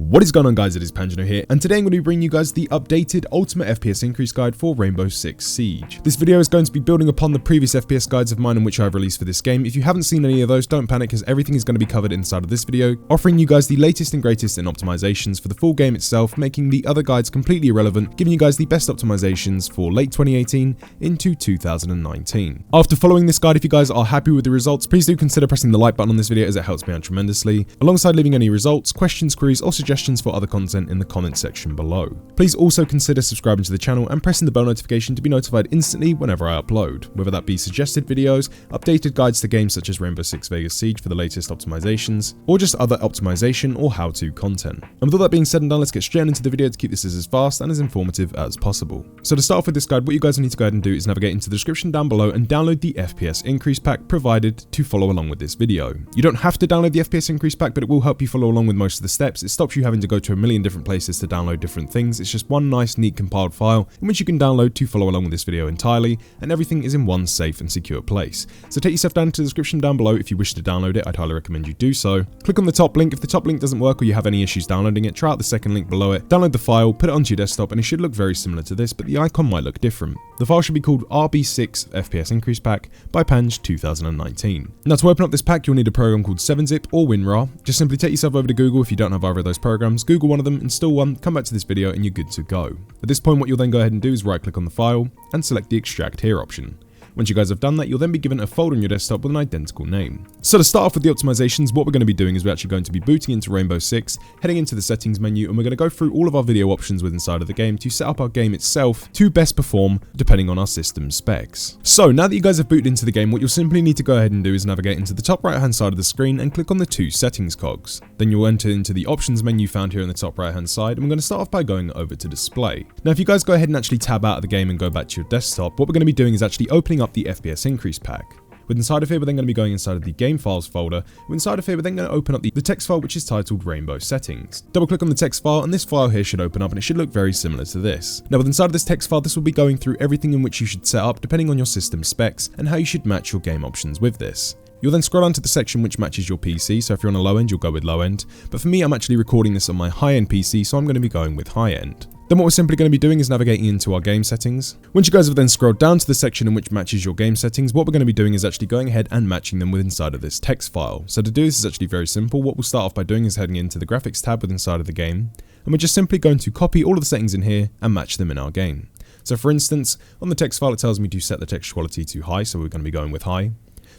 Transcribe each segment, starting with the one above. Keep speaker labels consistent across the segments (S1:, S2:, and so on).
S1: What is going on, guys? It is PANJ here, and today I'm going to be bringing you guys the updated Ultimate FPS Increase Guide for Rainbow Six Siege. This video is going to be building upon the previous FPS guides of mine in which I've released for this game. If you haven't seen any of those, don't panic, as everything is going to be covered inside of this video, offering you guys the latest and greatest in optimizations for the full game itself, making the other guides completely irrelevant, giving you guys the best optimizations for late 2018 into 2019. After following this guide, if you guys are happy with the results, please do consider pressing the like button on this video as it helps me out tremendously, alongside leaving any results, questions, queries, or suggestions for other content in the comment section below. Please also consider subscribing to the channel and pressing the bell notification to be notified instantly whenever I upload, whether that be suggested videos, updated guides to games such as Rainbow Six Vegas Siege for the latest optimizations, or just other optimization or how-to content. And with all that being said and done, let's get straight into the video to keep this as fast and as informative as possible. So to start off with this guide, what you guys need to go ahead and do is navigate into the description down below and download the FPS Increase Pack provided to follow along with this video. You don't have to download the FPS Increase Pack, but it will help you follow along with most of the steps. It stops you having to go to a million different places to download different things. It's just one nice, neat compiled file in which you can download to follow along with this video entirely, and everything is in one safe and secure place. So take yourself down to the description down below if you wish to download it. I'd highly recommend you do so. Click on the top link. If the top link doesn't work or you have any issues downloading it, try out the second link below it, download the file, put it onto your desktop, and it should look very similar to this, but the icon might look different. The file should be called RB6 FPS Increase Pack by PANJ 2019. Now, to open up this pack, you'll need a program called 7-Zip or WinRAR. Just simply take yourself over to Google if you don't have either of those programs, Google one of them, install one, come back to this video, and you're good to go. At this point, what you'll then go ahead and do is right click on the file and select the extract here option. Once you guys have done that, you'll then be given a folder on your desktop with an identical name. So to start off with the optimizations, what we're going to be doing is we're actually going to be booting into Rainbow Six, heading into the settings menu, and we're going to go through all of our video options within inside of the game to set up our game itself to best perform depending on our system specs. So now that you guys have booted into the game, what you'll simply need to go ahead and do is navigate into the top right hand side of the screen and click on the two settings cogs. Then you'll enter into the options menu found here on the top right hand side, and we're going to start off by going over to display. Now if you guys go ahead and actually tab out of the game and go back to your desktop, what we're going to be doing is actually opening up the FPS Increase Pack. With inside of here, we're then going to be going inside of the game files folder. With inside of here, we're then going to open up the text file, which is titled Rainbow Settings. Double click on the text file, and this file here should open up, and it should look very similar to this. Now, with inside of this text file, this will be going through everything in which you should set up depending on your system specs and how you should match your game options with this. You'll then scroll down to the section which matches your PC, so if you're on a low end, you'll go with low end. But for me, I'm actually recording this on my high end PC, so I'm going to be going with high end. Then what we're simply going to be doing is navigating into our game settings. Once you guys have then scrolled down to the section in which matches your game settings, what we're going to be doing is actually going ahead and matching them with inside of this text file. So to do this is actually very simple. What we'll start off by doing is heading into the graphics tab with inside of the game, and we're just simply going to copy all of the settings in here and match them in our game. So for instance, on the text file, it tells me to set the text quality to high, so we're going to be going with high.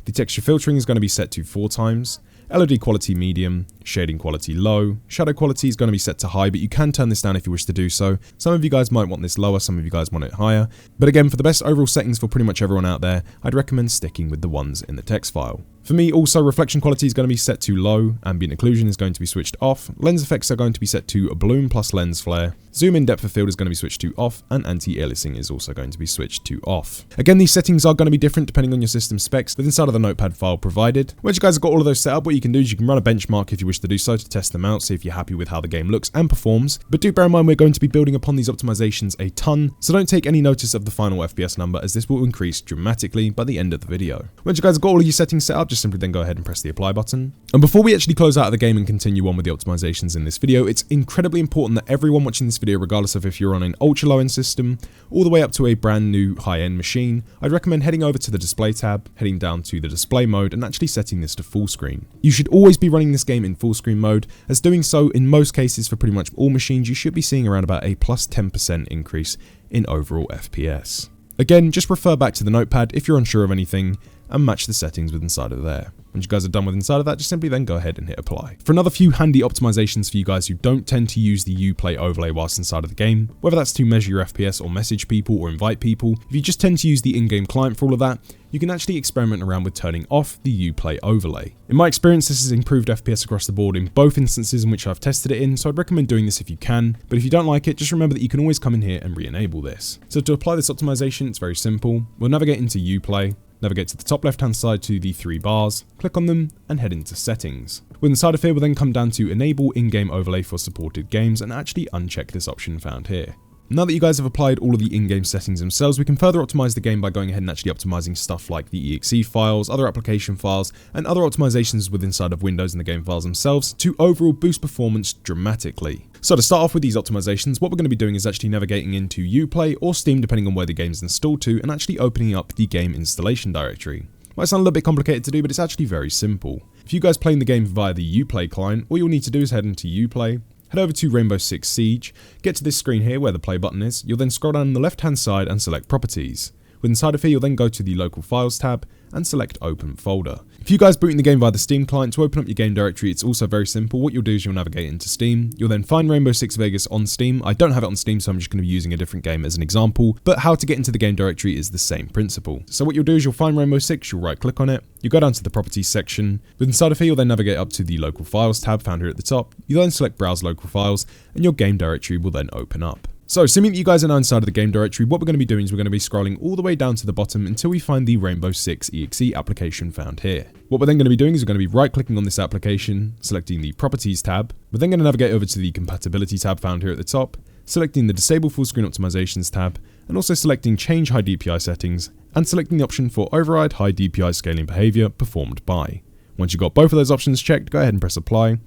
S1: The texture filtering is going to be set to 4 times. LED quality medium, shading quality low, shadow quality is going to be set to high, but you can turn this down if you wish to do so. Some of you guys might want this lower, some of you guys want it higher. But again, for the best overall settings for pretty much everyone out there, I'd recommend sticking with the ones in the text file. For me, also, reflection quality is going to be set to low, ambient occlusion is going to be switched off, lens effects are going to be set to bloom plus lens flare, zoom in depth of field is going to be switched to off, and anti-aliasing is also going to be switched to off. Again, these settings are going to be different depending on your system specs, but inside of the notepad file provided. Once you guys have got all of those set up, what you can do is you can run a benchmark if you wish to do so to test them out, see if you're happy with how the game looks and performs. But do bear in mind we're going to be building upon these optimizations a ton, so don't take any notice of the final FPS number, as this will increase dramatically by the end of the video. Once you guys have got all of your settings set up, just simply then go ahead and press the apply button. And before we actually close out of the game and continue on with the optimizations in this video, it's incredibly important that everyone watching this video, regardless of if you're on an ultra low end system all the way up to a brand new high end machine, I'd recommend heading over to the display tab, heading down to the display mode, and actually setting this to full screen. You should always be running this game in full screen mode, as doing so in most cases for pretty much all machines, you should be seeing around about a plus 10% increase in overall FPS. Again, just refer back to the notepad if you're unsure of anything and match the settings with inside of there. Once you guys are done with inside of that, just simply then go ahead and hit apply. For another few handy optimizations for you guys who don't tend to use the Uplay Overlay whilst inside of the game, whether that's to measure your FPS or message people or invite people, if you just tend to use the in-game client for all of that, you can actually experiment around with turning off the Uplay Overlay. In my experience, this has improved FPS across the board in both instances in which I've tested it in, so I'd recommend doing this if you can, but if you don't like it, just remember that you can always come in here and re-enable this. So to apply this optimization, it's very simple. We'll navigate into Uplay, navigate to the top left hand side to the 3 bars, click on them, and head into settings. With inside of here, we'll then come down to enable in-game overlay for supported games and actually uncheck this option found here. Now that you guys have applied all of the in-game settings themselves, we can further optimize the game by going ahead and actually optimizing stuff like the exe files, other application files, and other optimizations within inside of Windows and the game files themselves to overall boost performance dramatically. So to start off with these optimizations, what we're going to be doing is actually navigating into Uplay or Steam depending on where the game is installed to, and actually opening up the game installation directory. Might sound a little bit complicated to do, but it's actually very simple. If you guys playing the game via the Uplay client, all you'll need to do is head into Uplay, head over to Rainbow Six Siege, get to this screen here where the play button is, you'll then scroll down the left hand side and select Properties. With inside of here, you'll then go to the Local Files tab and select Open Folder. If you guys booting the game via the Steam client, to open up your game directory, it's also very simple. What you'll do is you'll navigate into Steam, you'll then find Rainbow Six Vegas on Steam. I don't have it on Steam, so I'm just going to be using a different game as an example, but how to get into the game directory is the same principle. So what you'll do is you'll find Rainbow Six, you'll right click on it, you go down to the Properties section, with inside of here, you'll then navigate up to the Local Files tab found here at the top, you then select Browse Local Files, and your game directory will then open up. So, assuming that you guys are now inside of the game directory, what we're going to be doing is we're going to be scrolling all the way down to the bottom until we find the Rainbow Six exe application found here. What we're then going to be doing is we're going to be right-clicking on this application, selecting the Properties tab. We're then going to navigate over to the Compatibility tab found here at the top, selecting the Disable Full Screen Optimizations tab, and also selecting Change High DPI Settings, and selecting the option for Override High DPI Scaling Behavior Performed By. Once you've got both of those options checked, go ahead and press Apply,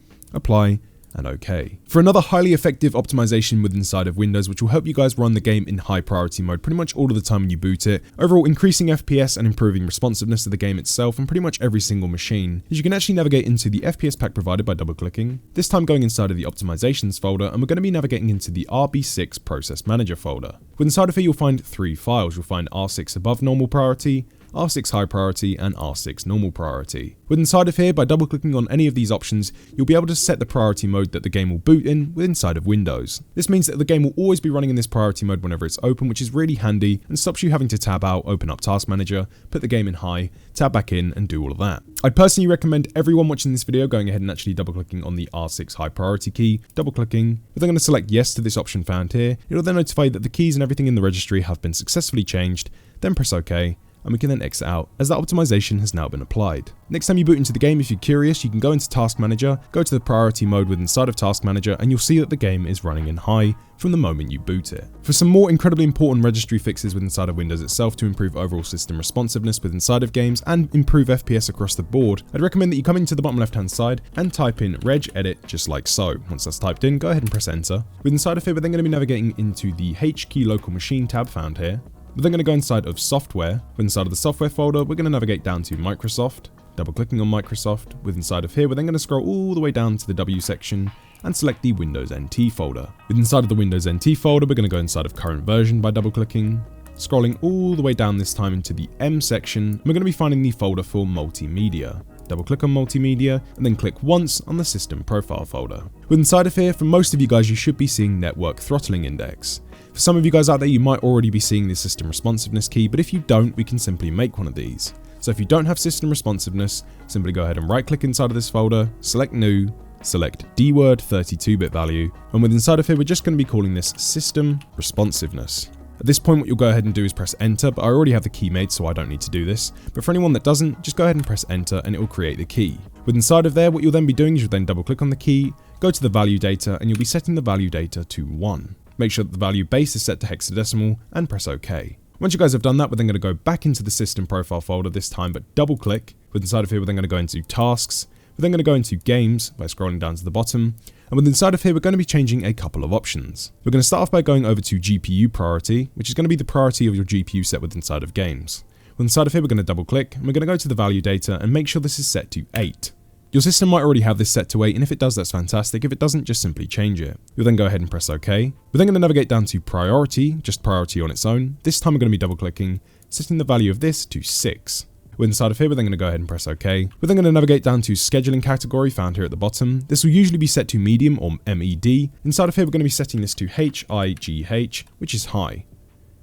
S1: and OK. For another highly effective optimization within inside of Windows, which will help you guys run the game in high priority mode pretty much all of the time when you boot it, overall increasing FPS and improving responsiveness of the game itself on pretty much every single machine, is you can actually navigate into the FPS pack provided by double clicking, this time going inside of the optimizations folder, and we're going to be navigating into the RB6 process manager folder. With inside of here you'll find three files. You'll find R6 above normal priority, R6 high priority, and R6 normal priority. With inside of here, by double clicking on any of these options, you'll be able to set the priority mode that the game will boot in with inside of Windows. This means that the game will always be running in this priority mode whenever it's open, which is really handy and stops you having to tab out, open up Task Manager, put the game in high, tab back in, and do all of that. I'd personally recommend everyone watching this video going ahead and actually double clicking on the R6 high priority key, double clicking, we're then going to select yes to this option found here. It'll then notify that the keys and everything in the registry have been successfully changed, then press OK, and we can then exit out as that optimization has now been applied. Next time you boot into the game, if you're curious, you can go into Task Manager, go to the priority mode with inside of Task Manager, and you'll see that the game is running in high from the moment you boot it. For some more incredibly important registry fixes with inside of Windows itself to improve overall system responsiveness with inside of games and improve FPS across the board, I'd recommend that you come into the bottom left hand side and type in Regedit just like so. Once that's typed in, go ahead and press enter. With inside of here, we're then going to be navigating into the H key local machine tab found here. We're then going to go inside of Software. With inside of the Software folder, we're going to navigate down to Microsoft, double clicking on Microsoft. With inside of here, we're then going to scroll all the way down to the W section and select the Windows NT folder. With inside of the Windows NT folder, we're going to go inside of Current Version by double clicking, scrolling all the way down this time into the M section. We're going to be finding the folder for Multimedia. Double click on Multimedia and then click once on the System Profile folder. With inside of here, for most of you guys, you should be seeing Network Throttling Index. For some of you guys out there, you might already be seeing the System Responsiveness key, but if you don't, we can simply make one of these. So if you don't have System Responsiveness, simply go ahead and right click inside of this folder, select New, select DWORD 32-bit value, and with inside of here, we're just going to be calling this System Responsiveness. At this point, what you'll go ahead and do is press enter, but I already have the key made, so I don't need to do this. But for anyone that doesn't, just go ahead and press enter and it will create the key. With inside of there, what you'll then be doing is you'll then double click on the key, go to the value data, and you'll be setting the value data to 1. Make sure that the value base is set to hexadecimal and press OK. Once you guys have done that, we're then going to go back into the System Profile folder this time, but double click. With inside of here, we're then going to go into Tasks. We're then going to go into Games by scrolling down to the bottom. And with inside of here, we're going to be changing a couple of options. We're going to start off by going over to GPU priority, which is going to be the priority of your GPU set with inside of Games. With inside of here, we're going to double click and we're going to go to the value data and make sure this is set to 8. Your system might already have this set to 8, and if it does, that's fantastic. If it doesn't, just simply change it. You'll then go ahead and press OK. We're then going to navigate down to priority, just priority on its own. This time we're going to be double clicking, setting the value of this to 6. With inside of here, we're then going to go ahead and press OK. We're then going to navigate down to scheduling category found here at the bottom. This will usually be set to medium or MED. Inside of here, we're going to be setting this to HIGH, which is high.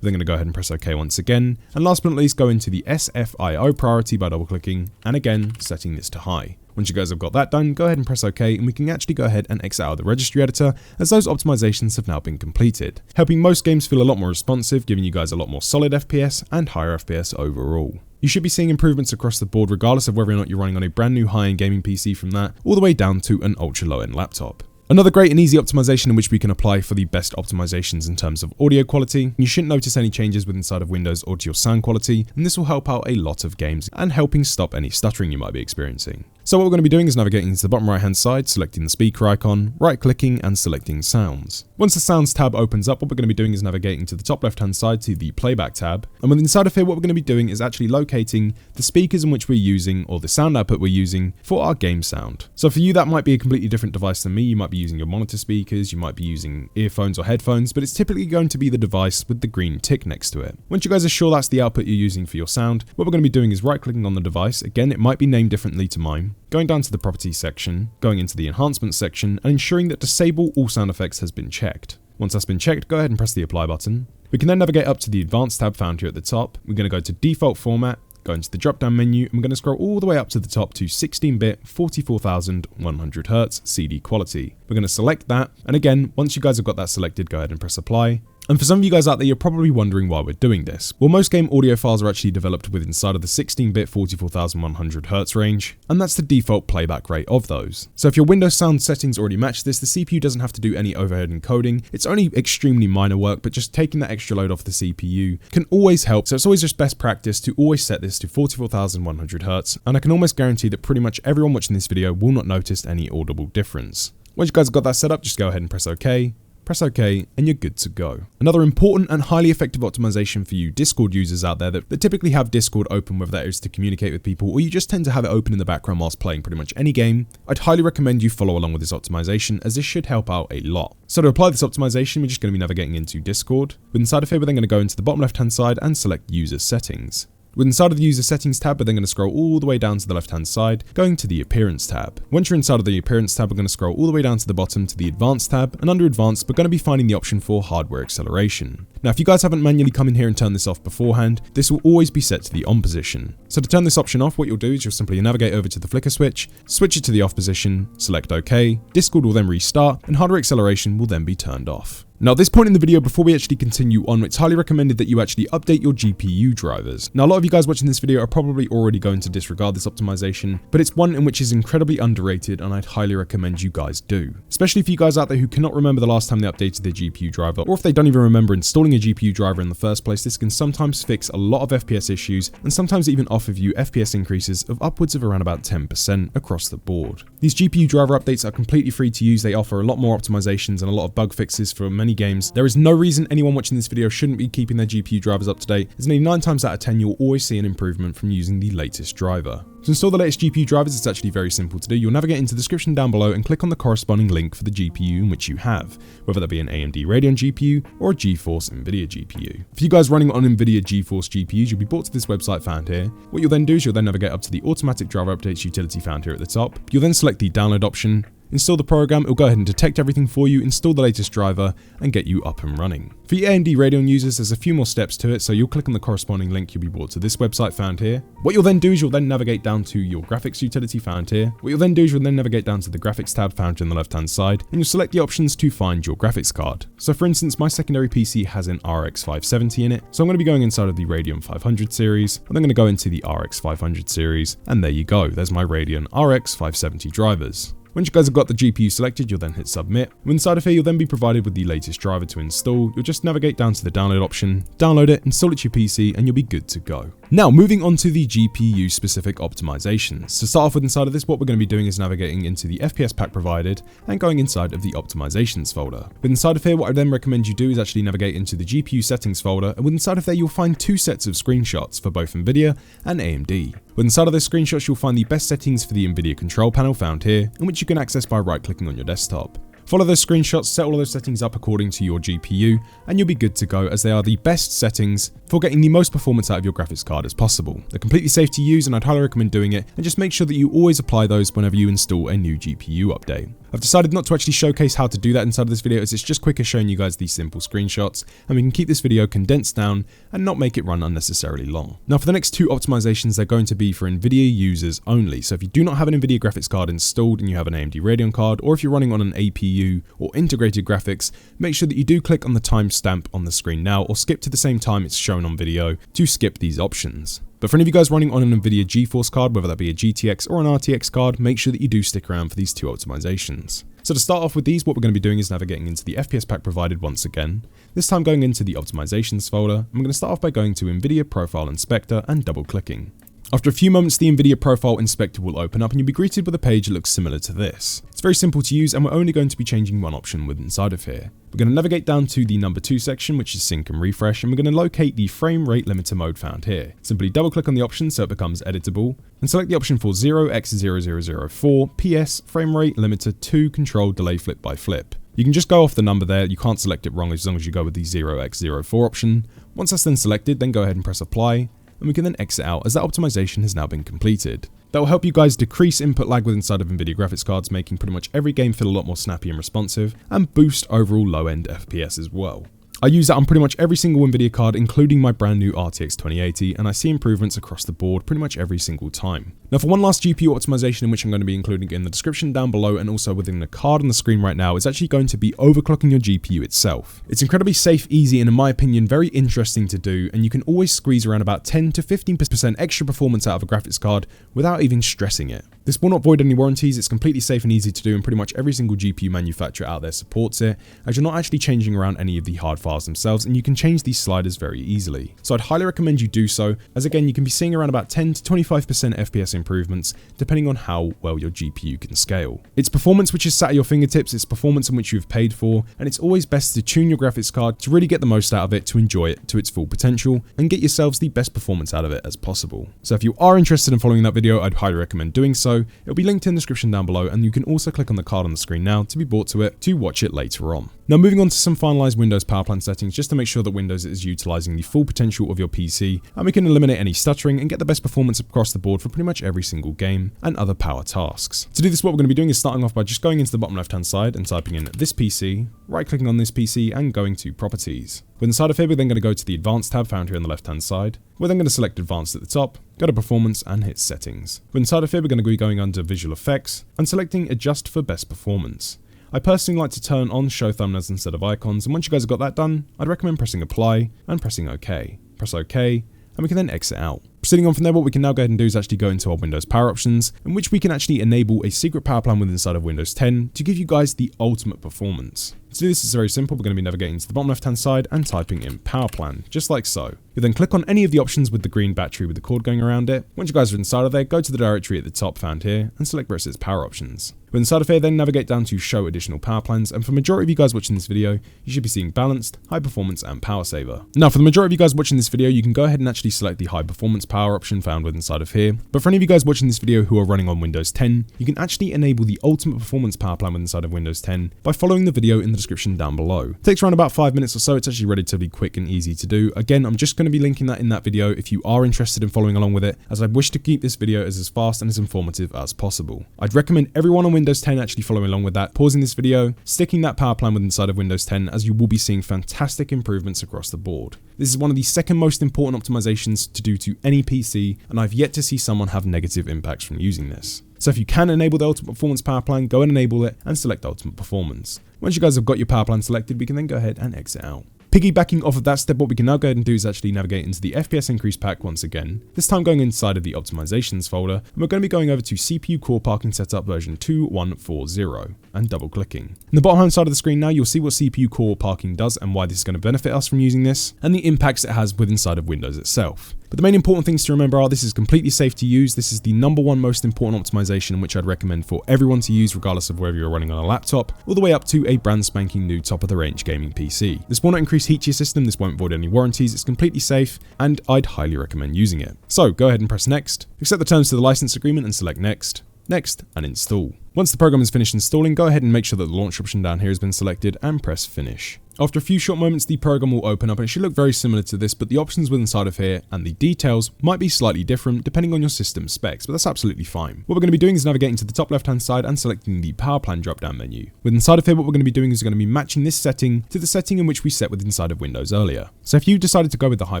S1: We're then going to go ahead and press OK once again. And last but not least, go into the SFIO priority by double clicking and again setting this to high. Once you guys have got that done, go ahead and press OK and we can actually go ahead and exit out of the registry editor as those optimizations have now been completed, helping most games feel a lot more responsive, giving you guys a lot more solid FPS and higher FPS overall. You should be seeing improvements across the board regardless of whether or not you're running on a brand new high-end gaming PC from that, all the way down to an ultra low-end laptop. Another great and easy optimization in which we can apply for the best optimizations in terms of audio quality. You shouldn't notice any changes with inside of Windows or to your sound quality, and this will help out a lot of games and helping stop any stuttering you might be experiencing. So what we're going to be doing is navigating to the bottom right hand side, selecting the speaker icon, right clicking and selecting sounds. Once the sounds tab opens up, what we're going to be doing is navigating to the top left hand side to the playback tab. And with inside of here, what we're going to be doing is actually locating the speakers in which we're using or the sound output we're using for our game sound. So for you, that might be a completely different device than me. You might be using your monitor speakers, you might be using earphones or headphones, but it's typically going to be the device with the green tick next to it. Once you guys are sure that's the output you're using for your sound, what we're going to be doing is right clicking on the device. Again, it might be named differently to mine. Going down to the properties section, going into the enhancements section, and ensuring that disable all sound effects has been checked. Once that's been checked, go ahead and press the apply button. We can then navigate up to the advanced tab found here at the top. We're going to go to default format, go into the drop down menu, and we're going to scroll all the way up to the top to 16-bit 44,100 Hz CD quality. We're going to select that, and again, once you guys have got that selected, go ahead and press apply. And for some of you guys out there, you're probably wondering why we're doing this. Well, most game audio files are actually developed with inside of the 16-bit 44,100 Hz range, and that's the default playback rate of those. So if your Windows sound settings already match this, the CPU doesn't have to do any overhead encoding. It's only extremely minor work, but just taking that extra load off the CPU can always help. So it's always just best practice to always set this to 44,100 Hz, and I can almost guarantee that pretty much everyone watching this video will not notice any audible difference. Once you guys have got that set up, just go ahead and press OK. Press OK, and you're good to go. Another important and highly effective optimization for you Discord users out there that typically have Discord open, whether that is to communicate with people or you just tend to have it open in the background whilst playing pretty much any game, I'd highly recommend you follow along with this optimization, as this should help out a lot. So to apply this optimization, we're just going to be navigating into Discord. With inside of here, we're then going to go into the bottom left hand side and select user settings. With inside of the user settings tab, we're then going to scroll all the way down to the left hand side, going to the appearance tab. Once you're inside of the appearance tab, we're going to scroll all the way down to the bottom to the advanced tab, and under advanced, we're going to be finding the option for hardware acceleration. Now, if you guys haven't manually come in here and turned this off beforehand, this will always be set to the on position. So to turn this option off, what you'll do is you'll simply navigate over to the flicker switch, switch it to the off position, select OK, Discord will then restart, and hardware acceleration will then be turned off. Now at this point in the video, before we actually continue on, it's highly recommended that you actually update your GPU drivers. Now a lot of you guys watching this video are probably already going to disregard this optimization, but it's one in which is incredibly underrated and I'd highly recommend you guys do. Especially for you guys out there who cannot remember the last time they updated their GPU driver, or if they don't even remember installing a GPU driver in the first place, this can sometimes fix a lot of FPS issues and sometimes even offer you FPS increases of upwards of around about 10% across the board. These GPU driver updates are completely free to use. They offer a lot more optimizations and a lot of bug fixes for many games. There is no reason anyone watching this video shouldn't be keeping their GPU drivers up to date, as nearly 9 times out of 10 you'll always see an improvement from using the latest driver. To install the latest GPU drivers, it's actually very simple to do. You'll navigate into the description down below and click on the corresponding link for the GPU in which you have, whether that be an AMD Radeon GPU or a GeForce Nvidia GPU. For you guys running on Nvidia GeForce GPUs, you'll be brought to this website found here. What you'll then do is you'll then navigate up to the automatic driver updates utility found here at the top. You'll then select the download option, install the program, it'll go ahead and detect everything for you, install the latest driver, and get you up and running. For your AMD Radeon users, there's a few more steps to it, so you'll click on the corresponding link, you'll be brought to this website found here. What you'll then do is you'll then navigate down to your graphics utility found here. What you'll then do is you'll then navigate down to the graphics tab found on the left hand side, and you'll select the options to find your graphics card. So for instance, my secondary PC has an RX 570 in it, so I'm going to be going inside of the Radeon 500 series, and I'm going to go into the RX 500 series, and there you go, there's my Radeon RX 570 drivers. Once you guys have got the GPU selected, you'll then hit submit. Inside of here, you'll then be provided with the latest driver to install. You'll just navigate down to the download option, download it, install it to your PC, and you'll be good to go. Now, moving on to the GPU specific optimizations. To start off with inside of this, what we're going to be doing is navigating into the FPS pack provided and going inside of the optimizations folder. But inside of here, what I then recommend you do is actually navigate into the GPU settings folder, and inside of there, you'll find 2 sets of screenshots for both Nvidia and AMD. But inside of those screenshots, you'll find the best settings for the Nvidia control panel found here, in which you can access by right-clicking on your desktop. Follow those screenshots, set all of those settings up according to your GPU, and you'll be good to go, as they are the best settings for getting the most performance out of your graphics card as possible. They're completely safe to use, and I'd highly recommend doing it, and just make sure that you always apply those whenever you install a new GPU update. I've decided not to actually showcase how to do that inside of this video, as it's just quicker showing you guys these simple screenshots, and we can keep this video condensed down and not make it run unnecessarily long. Now for the next 2 optimizations, they're going to be for Nvidia users only. So if you do not have an Nvidia graphics card installed and you have an AMD Radeon card, or if you're running on an APU or integrated graphics, make sure that you do click on the timestamp on the screen now, or skip to the same time it's shown on video to skip these options. But for any of you guys running on an Nvidia GeForce card, whether that be a GTX or an RTX card, make sure that you do stick around for these two optimizations. So to start off with these, what we're going to be doing is navigating into the FPS pack provided once again, this time going into the optimizations folder, and we're going to start off by going to Nvidia Profile Inspector and double clicking. After a few moments, the Nvidia Profile Inspector will open up and you'll be greeted with a page that looks similar to this. It's very simple to use and we're only going to be changing one option within inside of here. We're going to navigate down to the number 2 section, which is sync and refresh, and we're going to locate the frame rate limiter mode found here. Simply double click on the option so it becomes editable and select the option for 0x0004 PS frame rate limiter 2 control delay flip by flip. You can just go off the number there, you can't select it wrong as long as you go with the 0x04 option. Once that's then selected, then go ahead and press apply. And we can then exit out as that optimization has now been completed. That will help you guys decrease input lag with inside of Nvidia graphics cards, making pretty much every game feel a lot more snappy and responsive, and boost overall low-end FPS as well. I use that on pretty much every single Nvidia card, including my brand new RTX 2080, and I see improvements across the board pretty much every single time. Now for one last GPU optimization in which I'm going to be including in the description down below and also within the card on the screen right now is actually going to be overclocking your GPU itself. It's incredibly safe, easy, and in my opinion very interesting to do, and you can always squeeze around about 10 to 15% extra performance out of a graphics card without even stressing it. This will not void any warranties, it's completely safe and easy to do, and pretty much every single GPU manufacturer out there supports it, as you're not actually changing around any of the hard files themselves, and you can change these sliders very easily. So I'd highly recommend you do so, as again you can be seeing around about 10 to 25% FPS improvements depending on how well your GPU can scale. It's performance which is sat at your fingertips, it's performance in which you've paid for, and it's always best to tune your graphics card to really get the most out of it, to enjoy it to its full potential, and get yourselves the best performance out of it as possible. So if you are interested in following that video, I'd highly recommend doing so. It'll be linked in the description down below, and you can also click on the card on the screen now to be brought to it to watch it later on. Now moving on to some finalized Windows power plan settings just to make sure that Windows is utilizing the full potential of your PC, and we can eliminate any stuttering and get the best performance across the board for pretty much every single game and other power tasks. To do this, what we're going to be doing is starting off by just going into the bottom left hand side and typing in this PC, right clicking on this PC and going to properties. With inside of here, we're then going to go to the advanced tab found here on the left hand side. We're then going to select advanced at the top, go to performance and hit settings. With inside of here, we're going to be going under visual effects and selecting adjust for best performance. I personally like to turn on show thumbnails instead of icons, and once you guys have got that done, I'd recommend pressing apply and pressing OK. Press OK, and we can then exit out. Proceeding on from there, what we can now go ahead and do is actually go into our Windows power options, in which we can actually enable a secret power plan within inside of Windows 10 to give you guys the ultimate performance. To do this is very simple. We're going to be navigating to the bottom left hand side and typing in power plan, just like so. You then click on any of the options with the green battery with the cord going around it. Once you guys are inside of there, go to the directory at the top found here and select where it says power options. With inside of here, then navigate down to show additional power plans, and for the majority of you guys watching this video, you should be seeing balanced, high performance and power saver. Now for the majority of you guys watching this video, you can go ahead and actually select the high performance power option found with inside of here. But for any of you guys watching this video who are running on Windows 10, you can actually enable the ultimate performance power plan with inside of Windows 10 by following the video in the description down below. It takes around about 5 minutes or so. It's actually relatively quick and easy to do. Again, I'm just going to be linking that in that video if you are interested in following along with it, as I wish to keep this video as fast and as informative as possible. I'd recommend everyone on Windows 10 actually following along with that, pausing this video, sticking that power plan with inside of Windows 10, as you will be seeing fantastic improvements across the board. This is one of the second most important optimizations to do to any PC, and I've yet to see someone have negative impacts from using this. So if you can enable the Ultimate Performance Power Plan, go and enable it and select Ultimate Performance. Once you guys have got your power plan selected, we can then go ahead and exit out. Piggybacking off of that step, what we can now go ahead and do is actually navigate into the FPS increase pack once again, this time going inside of the optimizations folder, and we're going to be going over to CPU core parking setup version 2140 and double clicking. In the bottom hand side of the screen now, you'll see what CPU core parking does and why this is going to benefit us from using this, and the impacts it has with inside of Windows itself. But the main important things to remember are this is completely safe to use. This is the #1 most important optimization which I'd recommend for everyone to use regardless of whether you're running on a laptop all the way up to a brand spanking new top of the range gaming PC. This will not increase heat to your system, this won't void any warranties, it's completely safe, and I'd highly recommend using it. So go ahead and press next, accept the terms to the license agreement and select next, and install. Once the program is finished installing, go ahead and make sure that the launch option down here has been selected and press finish. After a few short moments, the program will open up and it should look very similar to this, but the options within inside of here and the details might be slightly different depending on your system specs, but that's absolutely fine. What we're going to be doing is navigating to the top left hand side and selecting the power plan drop down menu. With inside of here, what we're going to be doing is we're going to be matching this setting to the setting in which we set with inside of Windows earlier. So if you decided to go with the high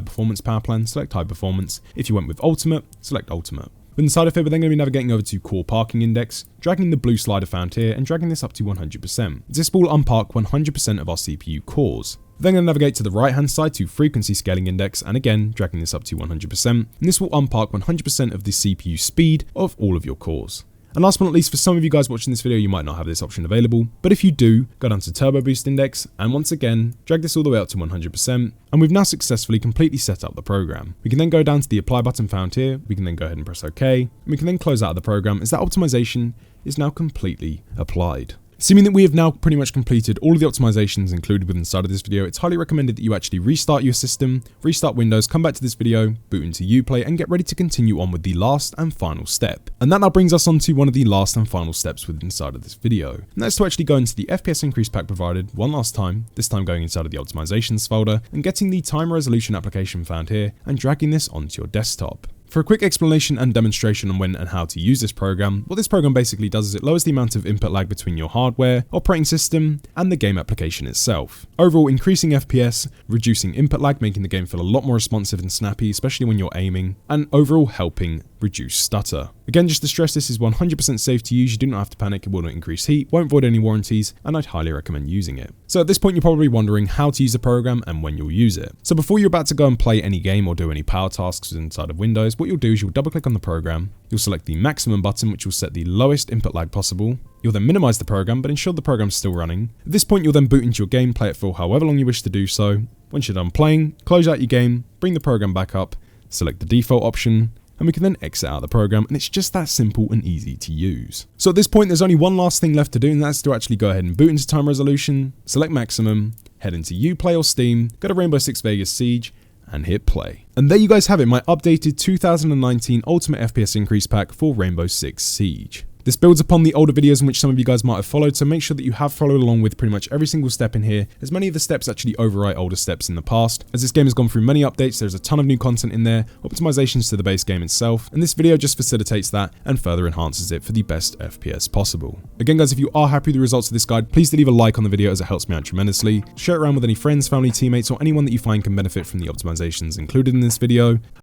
S1: performance power plan, select high performance. If you went with ultimate, select ultimate. With inside of here, we're then going to be navigating over to core parking index, dragging the blue slider found here and dragging this up to 100%. This will unpark 100% of our CPU cores. Then going to navigate to the right hand side to frequency scaling index, and again dragging this up to 100%, and this will unpark 100% of the CPU speed of all of your cores. And last but not least, for some of you guys watching this video, you might not have this option available, but if you do, go down to Turbo Boost Index, and once again, drag this all the way up to 100%, and we've now successfully completely set up the program. We can then go down to the Apply button found here, we can then go ahead and press OK, and we can then close out of the program as that optimization is now completely applied. Assuming that we have now pretty much completed all of the optimizations included within inside of this video, it's highly recommended that you actually restart your system, restart Windows, come back to this video, boot into Uplay, and get ready to continue on with the last and final step. And that now brings us on to one of the last and final steps within inside of this video. And that's to actually go into the FPS increase pack provided one last time, this time going inside of the optimizations folder, and getting the time resolution application found here, and dragging this onto your desktop. For a quick explanation and demonstration on when and how to use this program, what this program basically does is it lowers the amount of input lag between your hardware, operating system, and the game application itself. Overall, increasing FPS, reducing input lag, making the game feel a lot more responsive and snappy, especially when you're aiming, and overall helping reduce stutter. Again, just to stress, this is 100% safe to use, you do not have to panic, it will not increase heat, won't void any warranties, and I'd highly recommend using it. So at this point, you're probably wondering how to use the program and when you'll use it. So before you're about to go and play any game or do any power tasks inside of Windows, what you'll do is you'll double click on the program, you'll select the maximum button, which will set the lowest input lag possible. You'll then minimize the program, but ensure the program's still running. At this point, you'll then boot into your game, play it for however long you wish to do so. Once you're done playing, close out your game, bring the program back up, select the default option, and we can then exit out of the program, and it's just that simple and easy to use. So at this point, there's only one last thing left to do, and that's to actually go ahead and boot into time resolution, select maximum, head into Uplay or Steam, go to Rainbow Six Vegas Siege, and hit play. And there you guys have it, my updated 2019 Ultimate FPS Increase Pack for Rainbow Six Siege. This builds upon the older videos in which some of you guys might have followed, so make sure that you have followed along with pretty much every single step in here, as many of the steps actually overwrite older steps in the past. As this game has gone through many updates, there's a ton of new content in there, optimizations to the base game itself, and this video just facilitates that and further enhances it for the best FPS possible. Again guys, if you are happy with the results of this guide, please do leave a like on the video as it helps me out tremendously. Share it around with any friends, family, teammates, or anyone that you find can benefit from the optimizations included in this video.